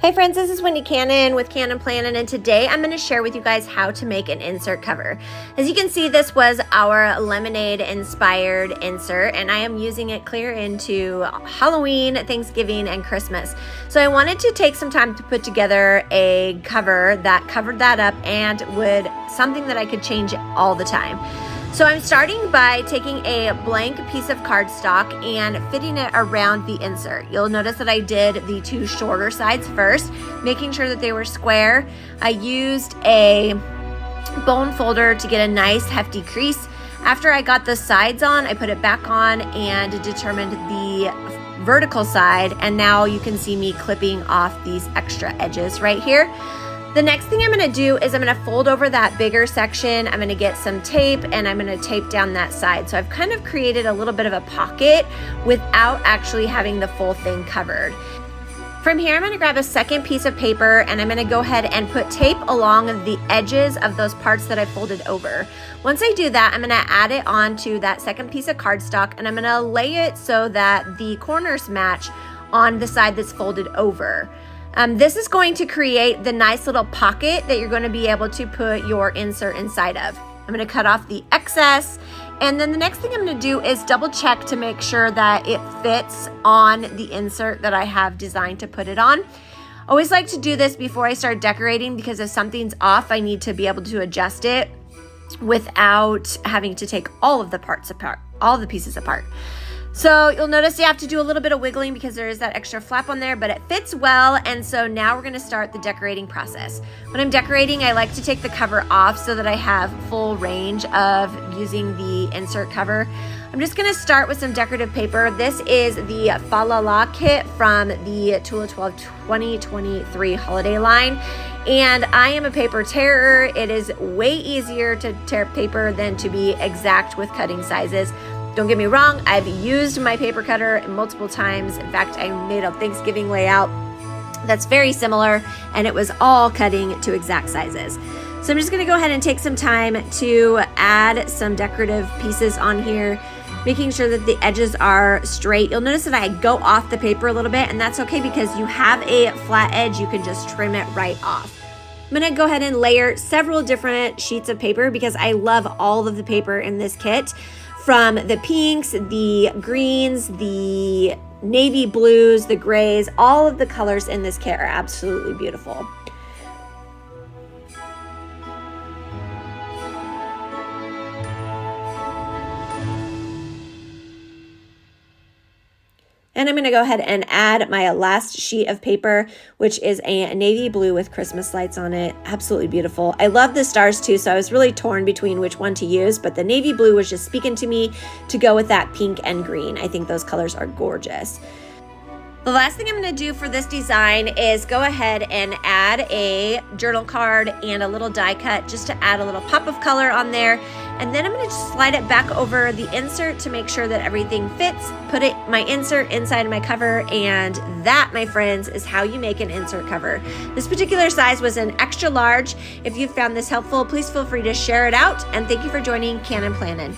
Hey friends, this is Wendy Cannin with Cannin Plannin, and today I'm going to share with you guys how to make an insert cover. As you can see, this was our lemonade inspired insert, and I am using it clear into Halloween, Thanksgiving, and Christmas. So I wanted to take some time to put together a cover that covered that up and would something that I could change all the time. So I'm starting by taking a blank piece of cardstock and fitting it around the insert. You'll notice that I did the two shorter sides first, making sure that they were square. I used a bone folder to get a nice hefty crease. After I got the sides on, I put it back on and determined the vertical side, and now you can see me clipping off these extra edges right here. The next thing I'm gonna do is I'm gonna fold over that bigger section. I'm gonna get some tape and I'm gonna tape down that side. So I've kind of created a little bit of a pocket without actually having the full thing covered. From here, I'm gonna grab a second piece of paper and I'm gonna go ahead and put tape along the edges of those parts that I folded over. Once I do that, I'm gonna add it onto that second piece of cardstock and I'm gonna lay it so that the corners match on the side that's folded over. This is going to create the nice little pocket that you're going to be able to put your insert inside of. I'm going to cut off the excess, and then the next thing I'm going to do is double check to make sure that it fits on the insert that I have designed to put it on. I always like to do this before I start decorating because if something's off, I need to be able to adjust it without having to take all of the parts apart, all of the pieces apart. So you'll notice you have to do a little bit of wiggling because there is that extra flap on there, but it fits well. And so now we're gonna start the decorating process. When I'm decorating, I like to take the cover off so that I have full range of using the insert cover. I'm just gonna start with some decorative paper. This is the Fa La La kit from the Tula XII 2023 holiday line. And I am a paper tearer. It is way easier to tear paper than to be exact with cutting sizes. Don't get me wrong, I've used my paper cutter multiple times. In fact, I made a Thanksgiving layout that's very similar, and it was all cutting to exact sizes. So I'm just gonna go ahead and take some time to add some decorative pieces on here, making sure that the edges are straight. You'll notice that I go off the paper a little bit, and that's okay because you have a flat edge, you can just trim it right off. I'm gonna go ahead and layer several different sheets of paper because I love all of the paper in this kit. From the pinks, the greens, the navy blues, the grays, all of the colors in this kit are absolutely beautiful. And I'm gonna go ahead and add my last sheet of paper, which is a navy blue with Christmas lights on it. Absolutely beautiful. I love the stars too, so I was really torn between which one to use, but the navy blue was just speaking to me to go with that pink and green. I think those colors are gorgeous. The last thing I'm gonna do for this design is go ahead and add a journal card and a little die cut just to add a little pop of color on there. And then I'm gonna just slide it back over the insert to make sure that everything fits, put my insert inside of my cover, and that, my friends, is how you make an insert cover. This particular size was an extra large. If you found this helpful, please feel free to share it out, and thank you for joining Cannin Plannin.